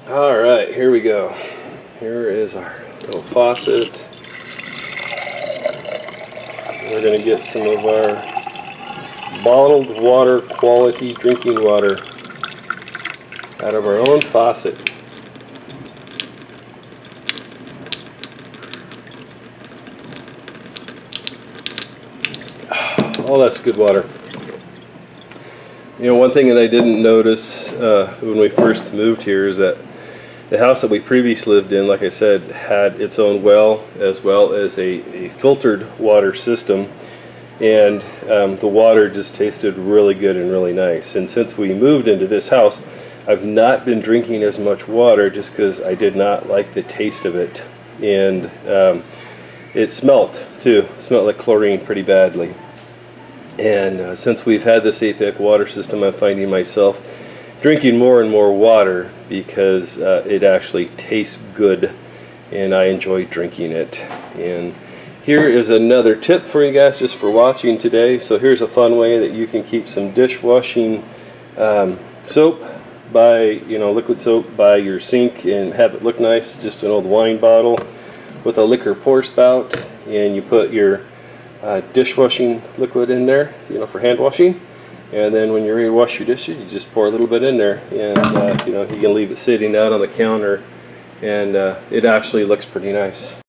All right, here we go. Here is our little faucet. We're going to get some of our bottled water quality drinking water out of our own faucet. Oh, that's good water. You know, one thing that I didn't notice when we first moved here is that the house that we previously lived in, like I said, had its own well as well as a filtered water system, and the water just tasted really good and really nice. And since we moved into this house, I've not been drinking as much water just because I did not like the taste of it. And it smelled too. It smelled like chlorine pretty badly. And since we've had this APEC water system, I'm finding myself drinking more and more water because it actually tastes good and I enjoy drinking it. And here is another tip for you guys just for watching today. So here's a fun way that you can keep some dishwashing soap liquid soap by your sink and have it look nice. Just an old wine bottle with a liquor pour spout, and you put your dishwashing liquid in there, for hand washing. And then when you're ready to wash your dishes, you just pour a little bit in there, and you can leave it sitting out on the counter, and it actually looks pretty nice.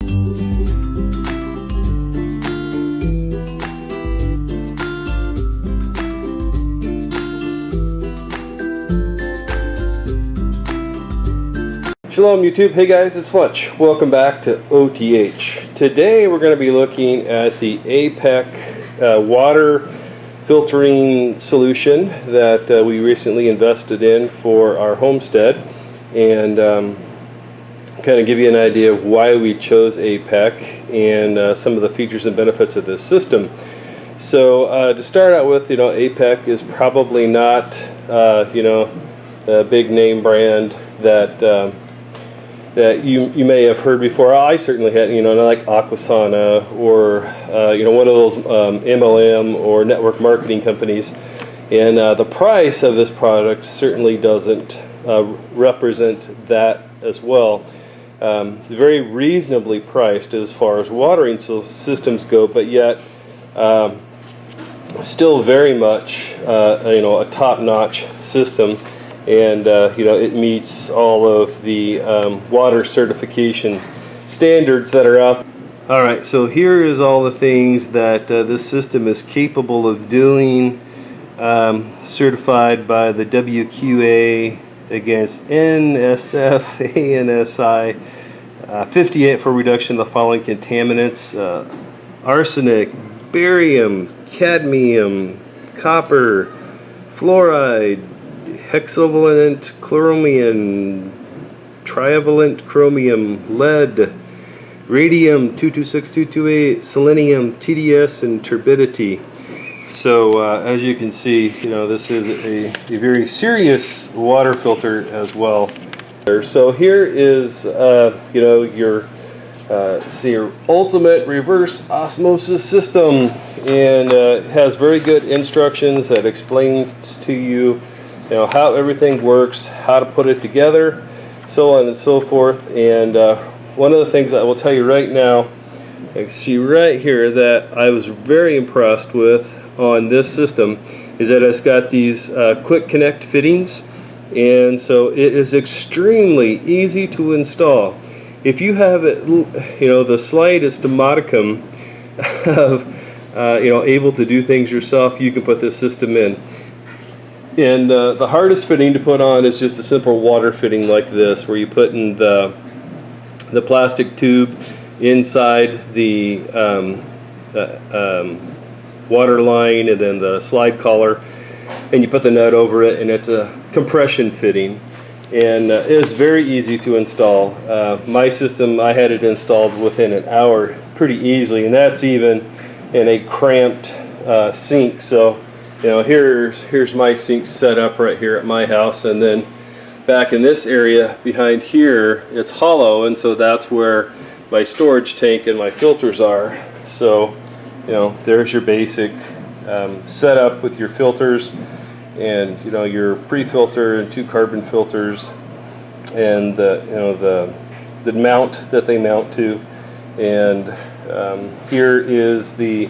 Shalom YouTube, hey guys, it's Fletch. Welcome back to OTH. Today we're going to be looking at the APEC water filtering solution that we recently invested in for our homestead, and kind of give you an idea of why we chose APEC and some of the features and benefits of this system. So to start out with, APEC is probably not a big name brand that you may have heard before. I certainly had, like Aquasana or one of those MLM or network marketing companies, and the price of this product certainly doesn't represent that as well. Very reasonably priced as far as watering systems go, but yet still very much a top-notch system. And it meets all of the water certification standards that are out there. All right, so here is all the things that this system is capable of doing, certified by the WQA against NSF, ANSI, 58 for reduction of the following contaminants: arsenic, barium, cadmium, copper, fluoride, hexavalent chromium, trivalent chromium, lead, radium 226228, selenium, TDS, and turbidity. So as you can see, this is a very serious water filter as well. So here is your ultimate reverse osmosis system, and it has very good instructions that explains to you how everything works, how to put it together, so on and so forth. And one of the things I will tell you right now, you see right here that I was very impressed with on this system is that it's got these quick connect fittings, and so it is extremely easy to install. If you have it, the slightest modicum of able to do things yourself, you can put this system in. And the hardest fitting to put on is just a simple water fitting like this, where you put in the plastic tube inside the water line, and then the slide collar, and you put the nut over it, and it's a compression fitting, and it's very easy to install. My system, I had it installed within an hour pretty easily, and that's even in a cramped sink. So here's my sink set up right here at my house, and then back in this area behind here, it's hollow, and so that's where my storage tank and my filters are. So there's your basic setup with your filters, and your pre-filter and 2 carbon filters, and the mount that they mount to. And here is the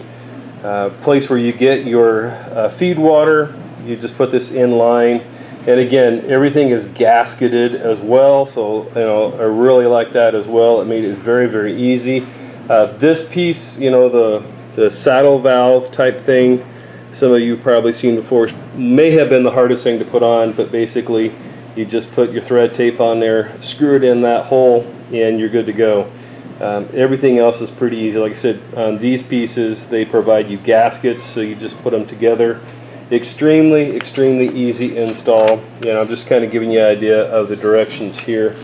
place where you get your feed water. You just put this in line, and again, everything is gasketed as well, so I really like that as well. It made it very, very easy. This piece, the saddle valve type thing, some of you probably seen before, may have been the hardest thing to put on, but basically you just put your thread tape on there, screw it in that hole, and you're good to go. Everything else is pretty easy. Like I said, on these pieces they provide you gaskets, so you just put them together. Extremely, extremely easy install. I'm just kind of giving you an idea of the directions here.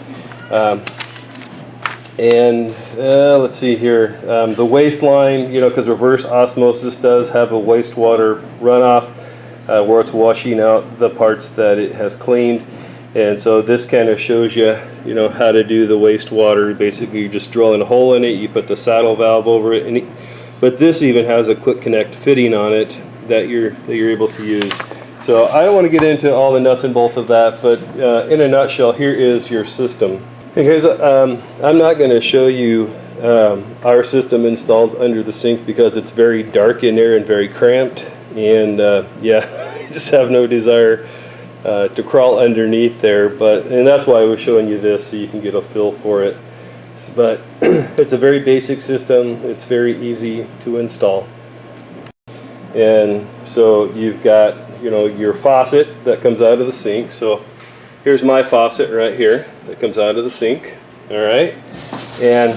Let's see here, the waistline, because reverse osmosis does have a wastewater runoff where it's washing out the parts that it has cleaned. And so this kind of shows you, how to do the wastewater. Basically, you're just drilling a hole in it, you put the saddle valve over it, but this even has a quick connect fitting on it that you're able to use. So I don't want to get into all the nuts and bolts of that, but in a nutshell, here is your system. Hey guys, I'm not going to show you our system installed under the sink because it's very dark in there and very cramped, and I just have no desire to crawl underneath there, and that's why I was showing you this, so you can get a feel for it. But it's a very basic system. It's very easy to install. And so you've got your faucet that comes out of the sink. So here's my faucet right here that comes out of the sink. All right, and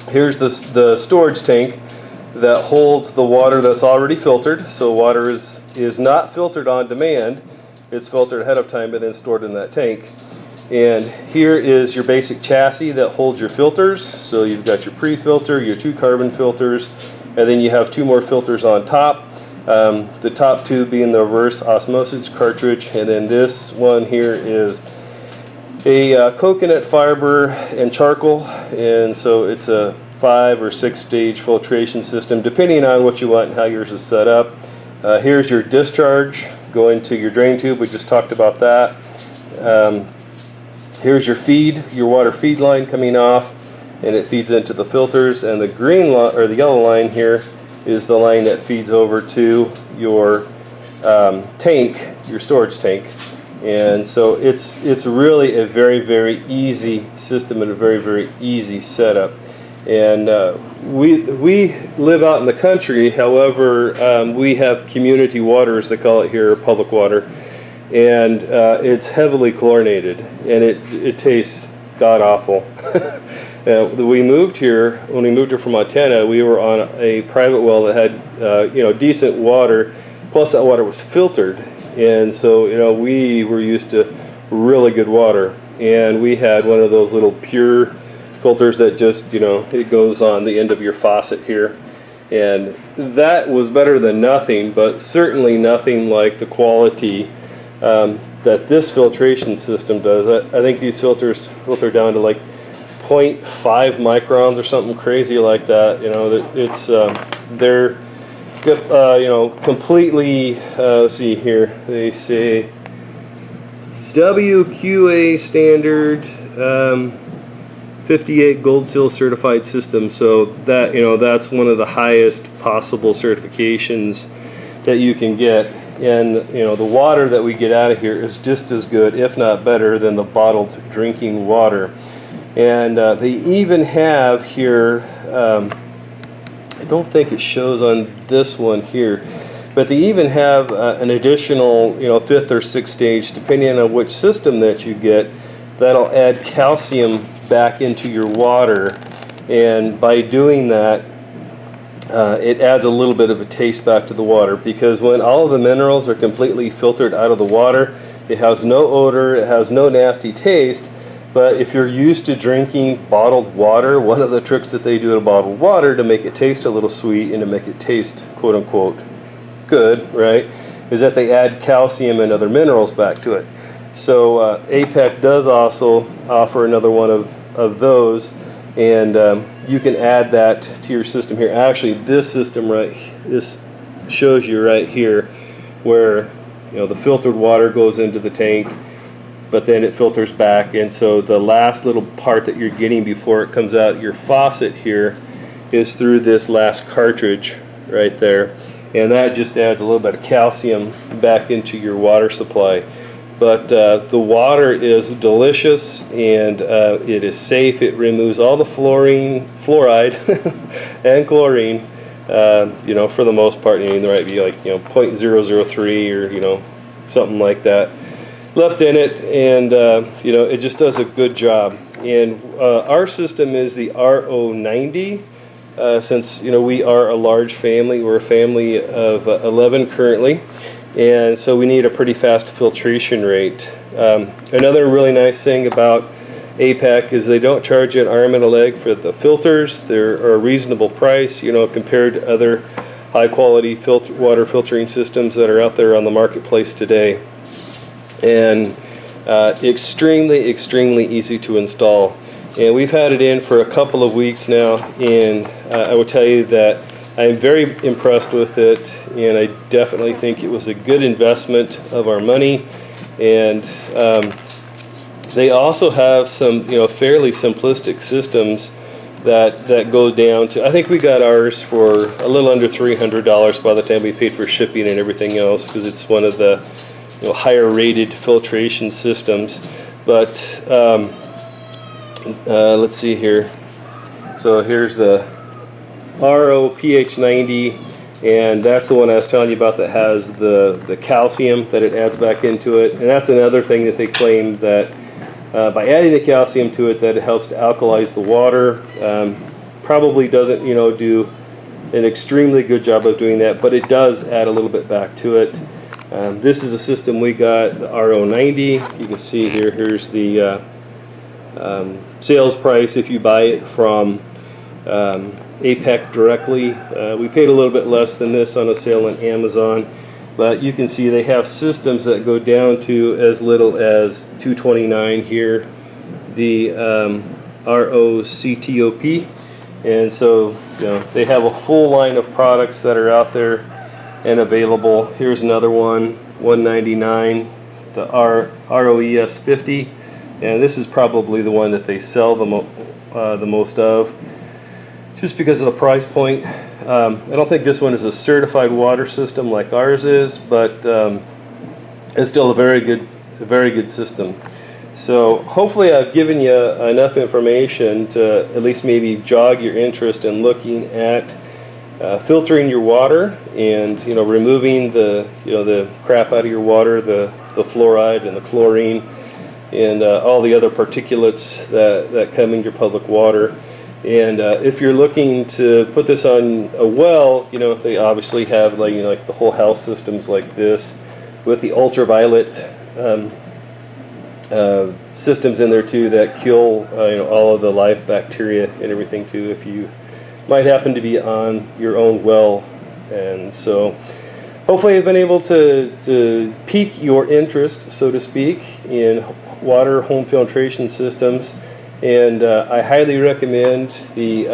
here's the storage tank that holds the water that's already filtered. So water is not filtered on demand. It's filtered ahead of time and then stored in that tank. And here is your basic chassis that holds your filters. So you've got your pre-filter, your 2 carbon filters, and then you have 2 more filters on top. The top 2 being the reverse osmosis cartridge, and then this one here is a coconut fiber and charcoal, and so it's a 5 or 6 stage filtration system depending on what you want and how yours is set up. Here's your discharge going to your drain tube. We just talked about that. Here's your feed, your water feed line coming off, and it feeds into the filters, and the green line or the yellow line here is the line that feeds over to your tank, your storage tank. And so it's really a very, very easy system and a very, very easy setup. And we live out in the country. However, we have community water, as they call it here, public water, and it's heavily chlorinated, and it tastes god awful. When we moved here from Montana, we were on a private well that had decent water, plus that water was filtered, and so we were used to really good water, and we had one of those little pure filters that just it goes on the end of your faucet here, and that was better than nothing, but certainly nothing like the quality that this filtration system does. I think these filters filter down to like 0.5 microns or something crazy like that. It's they're completely let's see here, they say WQA standard 58 gold seal certified system, so that that's one of the highest possible certifications that you can get. And the water that we get out of here is just as good, if not better, than the bottled drinking water. And they even have here, I don't think it shows on this one here, but they even have an additional 5th or 6th stage, depending on which system that you get, that'll add calcium back into your water. And by doing that, it adds a little bit of a taste back to the water, because when all of the minerals are completely filtered out of the water, it has no odor, it has no nasty taste. But if you're used to drinking bottled water, one of the tricks that they do to bottled water to make it taste a little sweet and to make it taste quote unquote good, right, is that they add calcium and other minerals back to it. So APEC does also offer another one of those, and you can add that to your system here. Actually, this system this shows you right here where the filtered water goes into the tank, but then it filters back, and so the last little part that you're getting before it comes out your faucet here is through this last cartridge right there, and that just adds a little bit of calcium back into your water supply. But the water is delicious, and it is safe. It removes all the fluoride and chlorine, you know, for the most part. There might be like, you know, 0.003 or, you know, something like that left in it, and you know, it just does a good job. And our system is the RO-90. Since, you know, we are a large family, we're a family of 11 currently, and so we need a pretty fast filtration rate. Another really nice thing about APEC is they don't charge you an arm and a leg for the filters. They're a reasonable price, you know, compared to other high quality water filtering systems that are out there on the marketplace today. And extremely easy to install. And we've had it in for a couple of weeks now, and I will tell you that I'm very impressed with it, and I definitely think it was a good investment of our money. And they also have some, you know, fairly simplistic systems that go down to, I think we got ours for a little under $300 by the time we paid for shipping and everything else, because it's one of the, you know, higher rated filtration systems. But let's see here. So here's the RO-90, and that's the one I was telling you about that has the calcium that it adds back into it. And that's another thing that they claim, that by adding the calcium to it, that it helps to alkalize the water. Probably doesn't, you know, do an extremely good job of doing that, but it does add a little bit back to it. This is a system we got, the RO-90. You can see here, here's the sales price if you buy it from APEC directly. We paid a little bit less than this on a sale on Amazon, but you can see they have systems that go down to as little as $229 here, the RO-CTOP. And so, you know, they have a full line of products that are out there and available. Here's another one, $199, the ROES50, and this is probably the one that they sell the most of, just because of the price point. I don't think this one is a certified water system like ours is, but it's still a very good system. So hopefully I've given you enough information to at least maybe jog your interest in looking at filtering your water, and, you know, removing the, you know, the crap out of your water, the fluoride and the chlorine and all the other particulates that come in your public water. And if you're looking to put this on a well, you know, they obviously have, like, you know, like the whole house systems like this with the ultraviolet systems in there too that kill you know, all of the live bacteria and everything too, if you might happen to be on your own well. And so hopefully I've been able to pique your interest, so to speak, in water home filtration systems. And I highly recommend the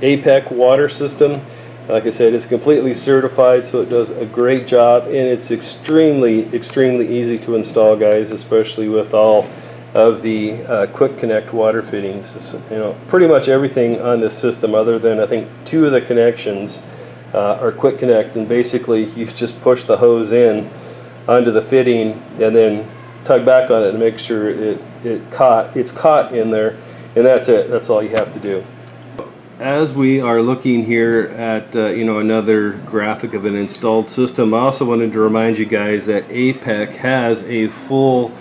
APEC water system. Like I said, it's completely certified, so it does a great job, and it's extremely easy to install, guys, especially with all of the quick connect water fittings. You know, pretty much everything on this system, other than I think 2 of the connections, are quick connect, and basically you just push the hose in onto the fitting and then tug back on it to make sure it's caught in there, and that's it. That's all you have to do. As we are looking here at you know, another graphic of an installed system, I also wanted to remind you guys that APEC has a full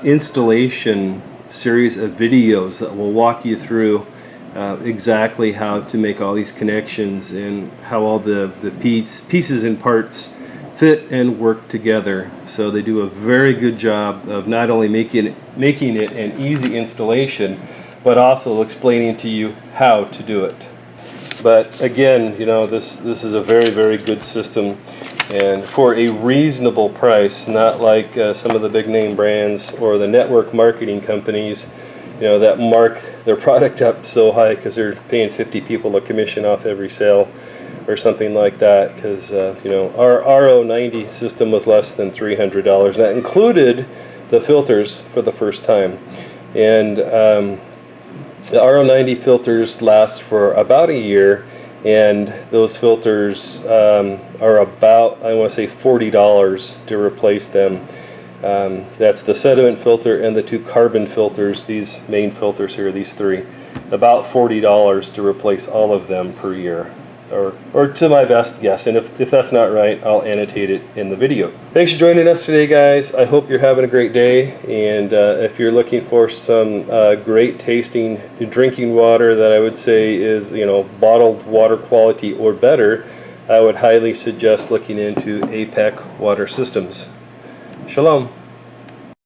installation series of videos that will walk you through exactly how to make all these connections and how all the pieces and parts fit and work together. So they do a very good job of not only making it an easy installation, but also explaining to you how to do it. But again, you know, this is a very good system, and for a reasonable price, not like some of the big name brands or the network marketing companies, you know, that mark their product up so high because they're paying 50 people a commission off every sale or something like that. Because you know, our RO-90 system was less than $300, and that included the filters for the first time. And the RO-90 filters last for about a year, and those filters are about, I want to say, $40 to replace them. That's the sediment filter and the 2 carbon filters, these main filters here, these 3. About $40 to replace all of them per year, or to my best guess. And if that's not right, I'll annotate it in the video. Thanks for joining us today, guys. I hope you're having a great day. And if you're looking for some great tasting drinking water that I would say is, you know, bottled water quality or better, I would highly suggest looking into APEC water systems. Shalom.